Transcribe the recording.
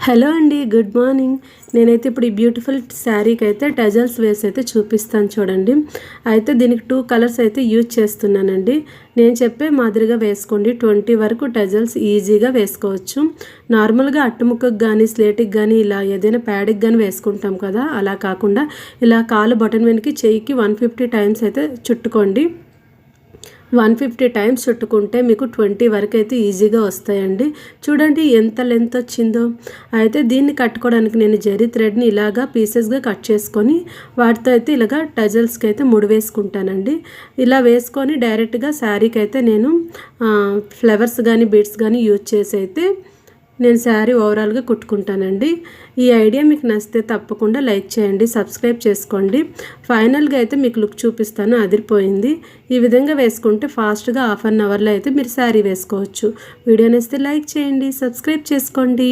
Hello అండి, good morning. నేనైతే ఇప్పుడు ఈ బ్యూటిఫుల్ శారీకి అయితే టజల్స్ వేసి అయితే చూపిస్తాను చూడండి. అయితే దీనికి 2 కలర్స్ అయితే యూజ్ చేస్తున్నానండి. నేను చెప్పే మాదిరిగా వేసుకోండి. 20 వరకు టజల్స్ ఈజీగా వేసుకోవచ్చు. నార్మల్గా అట్టుముక్కకు కానీ స్లేట్కి కానీ ఇలా ఏదైనా ప్యాడ్కి కానీ వేసుకుంటాం కదా, అలా కాకుండా ఇలా కాలు బటన్ వెనక్కి చెయ్యికి 150 టైమ్స్ అయితే చుట్టుకోండి. 150 టైమ్స్ చుట్టుకుంటే మీకు 20 వరకు అయితే ఈజీగా వస్తాయండి. చూడండి ఎంత లెంత్ వచ్చిందో. అయితే దీన్ని కట్టుకోవడానికి నేను జరీ థ్రెడ్ని ఇలాగా పీసెస్గా కట్ చేసుకొని వాటితో అయితే ఇలాగా టజల్స్కి అయితే ముడి వేసుకుంటానండి. ఇలా వేసుకొని డైరెక్ట్గా శారీకి అయితే నేను ఫ్లవర్స్ కానీ బీడ్స్ కానీ యూజ్ చేసి అయితే నేను శారీ ఓవరాల్గా కుట్టుకుంటానండి. ఈ ఐడియా మీకు నచ్చితే తప్పకుండా లైక్ చేయండి, సబ్స్క్రైబ్ చేసుకోండి. ఫైనల్గా అయితే మీకు లుక్ చూపిస్తాను, అదిరిపోయింది. ఈ విధంగా వేసుకుంటే ఫాస్ట్గా 1/2 అవర్లో అయితే మీరు శారీ వేసుకోవచ్చు. వీడియో నచ్చితే లైక్ చేయండి, సబ్స్క్రైబ్ చేసుకోండి.